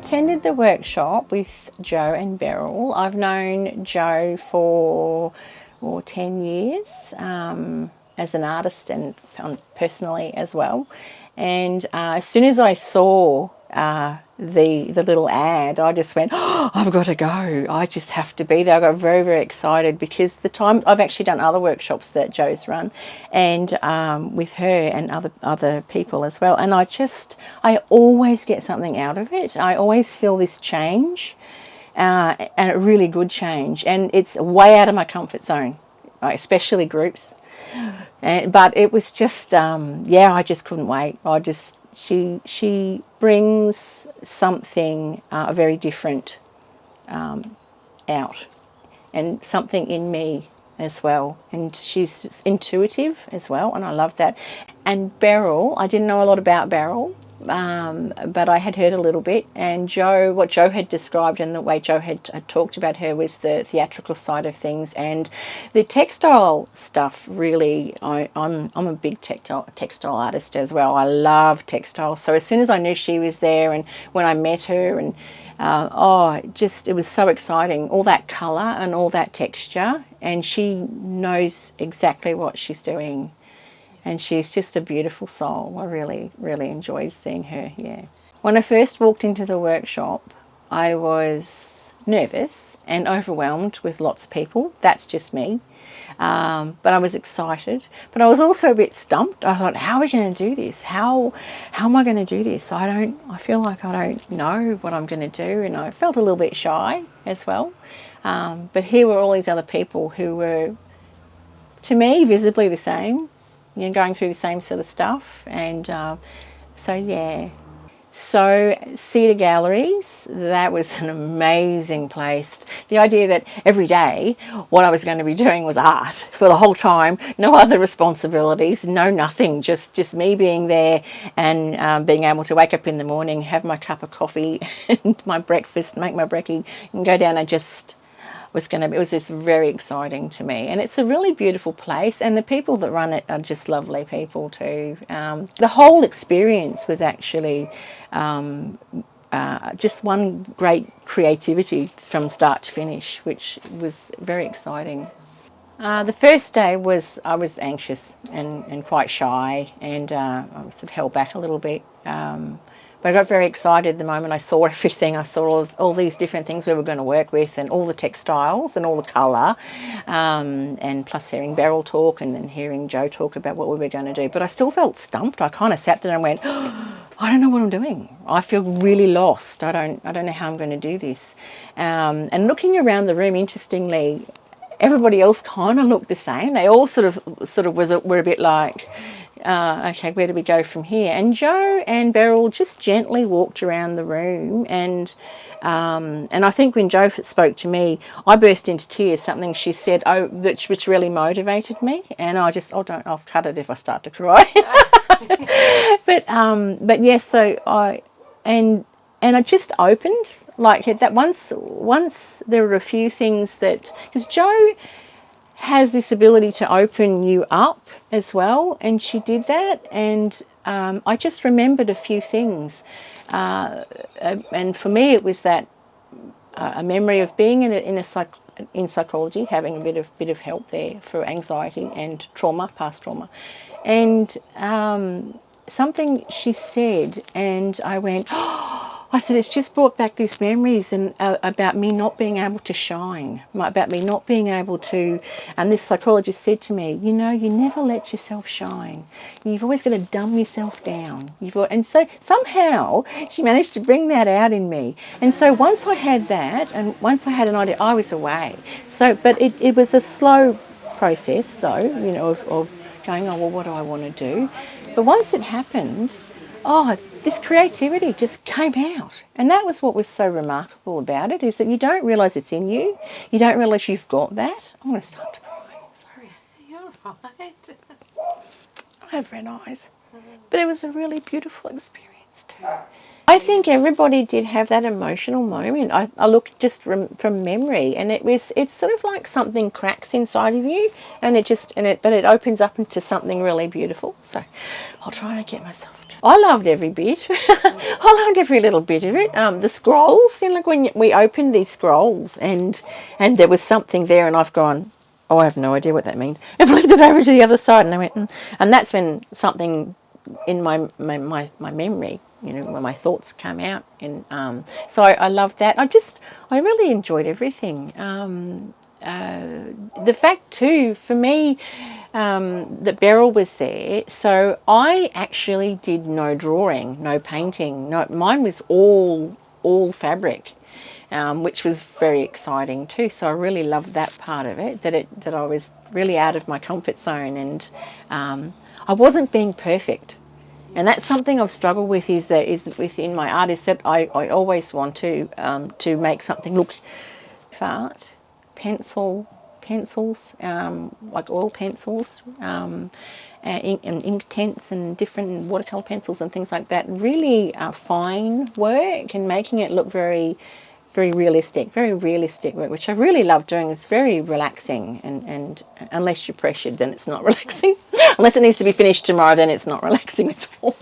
attended the workshop with Joe and BERYL. I've known Joe for 10 years as an artist and personally as well. And as soon as I saw the little ad, I just went, oh, I've got to go. I just have to be there. I got very, very excited because I've actually done other workshops that Joe's run, and with her and other people as well. And I always get something out of it. I always feel this change, and a really good change. And it's way out of my comfort zone, especially groups. But it was just, I just couldn't wait. She brings something very different out, and something in me as well. And she's intuitive as well, and I love that. And BERYL, I didn't know a lot about BERYL, but I had heard a little bit. And what Joe had described and the way Joe had talked about her was the theatrical side of things, and the textile stuff. Really, I'm a big textile artist as well. I love textiles. So as soon as I knew she was there, and when I met her, and it was so exciting. All that colour and all that texture, and she knows exactly what she's doing. And she's just a beautiful soul. I really, really enjoyed seeing her, yeah. When I first walked into the workshop, I was nervous and overwhelmed with lots of people. That's just me. But I was excited. But I was also a bit stumped. I thought, how are we going to do this? How am I going to do this? I feel like I don't know what I'm going to do. And I felt a little bit shy as well. But here were all these other people who were, to me, visibly the same. Going through the same sort of stuff. And So Cedar Galleries, that was an amazing place. The idea that every day what I was going to be doing was art for the whole time, no other responsibilities, no nothing, just me being there and being able to wake up in the morning, have my cup of coffee and my breakfast, make my brekkie, and go down and just... It was just very exciting to me. And it's a really beautiful place, and the people that run it are just lovely people too. The whole experience was actually just one great creativity from start to finish, which was very exciting. The first day I was anxious and quite shy, and I was sort of held back a little bit. But I got very excited the moment I saw everything. I saw all these different things we were going to work with, and all the textiles and all the colour, and plus hearing BERYL talk and then hearing Joe talk about what we were going to do. But I still felt stumped. I kind of sat there and went, oh, I don't know what I'm doing. I feel really lost. I don't know how I'm going to do this. And looking around the room, interestingly, everybody else kind of looked the same. They all sort of were a bit like... okay, where do we go from here? And Joe and BERYL just gently walked around the room, and I think when Joe spoke to me, I burst into tears. Something she said, which really motivated me, and I'll cut it if I start to cry. but yes, so I just opened like that. Once there were a few things that, because Joe has this ability to open you up as well, and she did that, and I just remembered a few things, and for me it was that a memory of being in psychology, having a bit of help there for anxiety and trauma, past trauma, and something she said, and I went, I said, it's just brought back these memories and about me not being able to shine, about me not being able to, and this psychologist said to me, you never let yourself shine. You've always got to dumb yourself down. And so somehow she managed to bring that out in me. And so once I had that, and once I had an idea, I was away. So, but it was a slow process though, of going, oh, well, what do I want to do? But once it happened, this creativity just came out. And that was what was so remarkable about it, is that you don't realise it's in you. You don't realise you've got that. I'm going to start to cry. Sorry. You're right. I have red eyes. But it was a really beautiful experience too. I think everybody did have that emotional moment. I look just from memory, and it's sort of like something cracks inside of you, and it opens up into something really beautiful. So I'll try to get myself to... I loved every bit. I loved every little bit of it. The scrolls, like when we opened these scrolls and there was something there, and I've gone, oh, I have no idea what that means. I flipped it over to the other side, and I went, and that's when something in my memory, when my thoughts come out, and so I loved that. I really enjoyed everything. The fact too, for me, that BERYL was there, so I actually did no drawing, no painting. No, mine was all fabric, which was very exciting too. So I really loved that part of it. That I was really out of my comfort zone, and I wasn't being perfect. And that's something I've struggled with, is within my art, is that I always want to make something look art. Pencils, like oil pencils, ink tints and different watercolour pencils and things like that. Really fine work, and making it look very realistic work, which I really love doing. It's very relaxing, and unless you're pressured, then it's not relaxing. Unless it needs to be finished tomorrow, then it's not relaxing at all.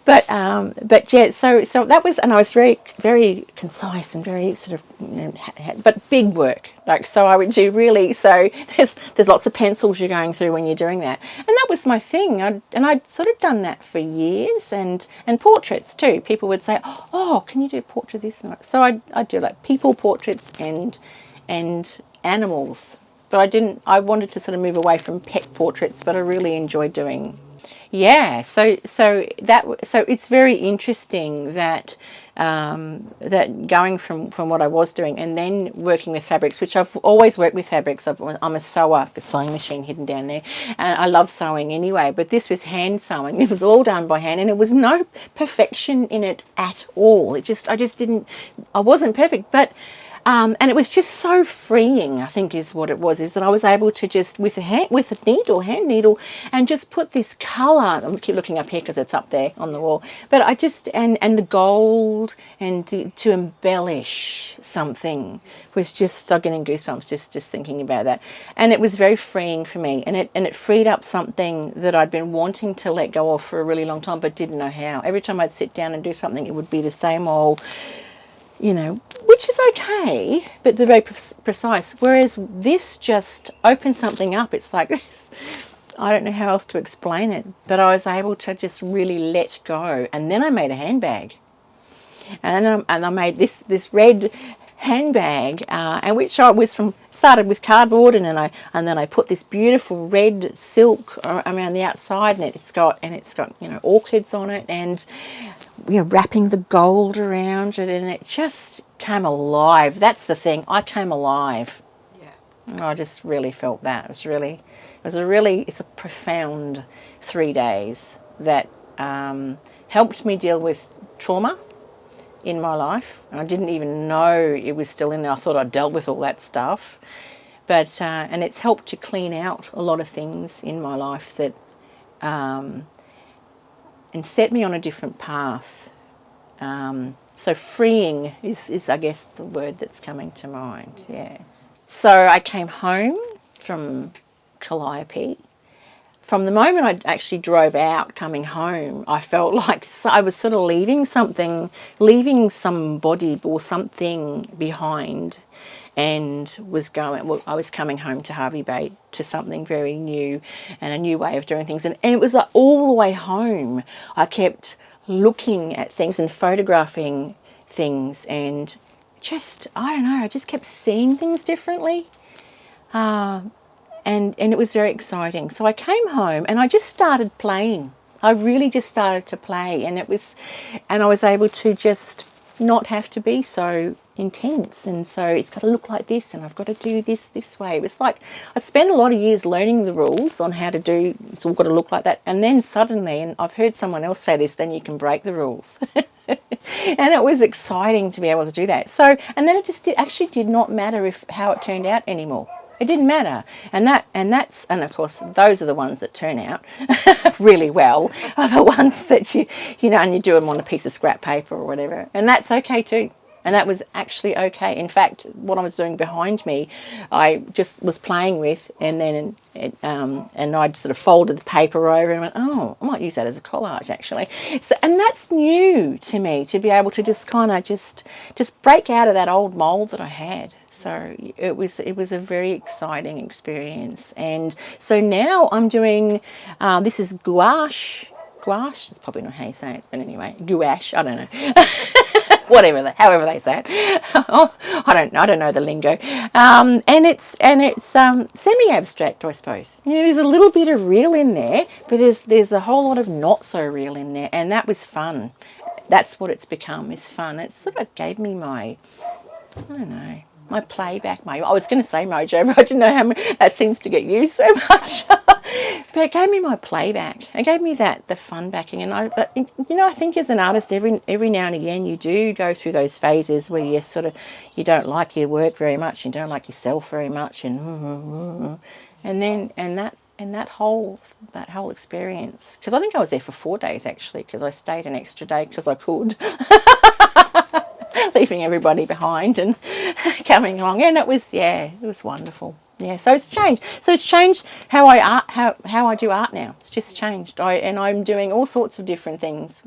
but yeah, so that was, and I was very concise and very sort of, but big work. Like, so I would do really, so there's lots of pencils you're going through when you're doing that, and that was my thing. I'd sort of done that for years, and portraits too. People would say, oh, can you do a portrait of this? And so I'd do like people portraits and animals. But I wanted to sort of move away from pet portraits, but I really enjoyed doing. Yeah, so it's very interesting that that going from what I was doing, and then working with fabrics, which I've always worked with fabrics. I'm a sewer, the sewing machine hidden down there, and I love sewing anyway, but this was hand sewing. It was all done by hand, and it was no perfection in it at all. I wasn't perfect, but and it was just so freeing, I think is what it was, is that I was able to just, with a hand needle, and just put this colour, I keep looking up here because it's up there on the wall, but I just, and the gold, and to embellish something was just, I'm getting goosebumps just thinking about that. And it was very freeing for me, and it freed up something that I'd been wanting to let go of for a really long time, but didn't know how. Every time I'd sit down and do something, it would be the same old, which is okay, but they're very precise. Whereas this just opens something up. It's like, I don't know how else to explain it, but I was able to just really let go. And then I made a handbag, and I made this red handbag, and which started with cardboard, and then I put this beautiful red silk around the outside, and it's got orchids on it, and wrapping the gold around it, and it just came alive. That's the thing. I came alive. Yeah. I just really felt that. It's a profound 3 days that helped me deal with trauma in my life, and I didn't even know it was still in there. I thought I'd dealt with all that stuff, but and it's helped to clean out a lot of things in my life that and set me on a different path. So freeing is I guess the word that's coming to mind. Yeah. So I came home from Calliope. From the moment I actually drove out, coming home, I felt like I was sort of leaving somebody or something behind, and I was coming home to Harvey Bay, to something very new and a new way of doing things. And it was like all the way home, I kept looking at things and photographing things, and just, I don't know, I just kept seeing things differently. And it was very exciting. So I came home and I just started playing. I really just started to play, and I was able to just not have to be so intense, and so it's got to look like this, and I've got to do this way. It was like I'd spent a lot of years learning the rules on how to do, it's all got to look like that, and then suddenly, and I've heard someone else say this, then you can break the rules. And it was exciting to be able to do that. So, and then it actually did not matter how it turned out anymore. It didn't matter, and of course those are the ones that turn out really well, are the ones that you know, and you do them on a piece of scrap paper or whatever, and that's okay too. And that was actually okay. In fact, what I was doing behind me, I just was playing with, and then and I sort of folded the paper over and went, oh, I might use that as a collage actually. So, and that's new to me, to be able to just kind of just break out of that old mold that I had. So it was a very exciting experience. And so now I'm doing this is gouache. Gouache is probably not how you say it, but anyway, gouache. I don't know. However they say it. I don't know the lingo. And it's semi-abstract, I suppose. You know, there's a little bit of real in there, but there's a whole lot of not so real in there, and that was fun. That's what it's become, is fun. It sort of gave me my, I don't know, my playback. I was going to say mojo, but I didn't know how that seems to get used so much. But it gave me my playback. It gave me the fun backing. And I think as an artist, every now and again, you do go through those phases where you don't like your work very much, you don't like yourself very much, and that whole experience. Because I think I was there for 4 days actually, because I stayed an extra day because I could. Leaving everybody behind and coming along, and it was wonderful. Yeah, so it's changed. So it's changed how I do art now. It's just changed. I'm doing all sorts of different things.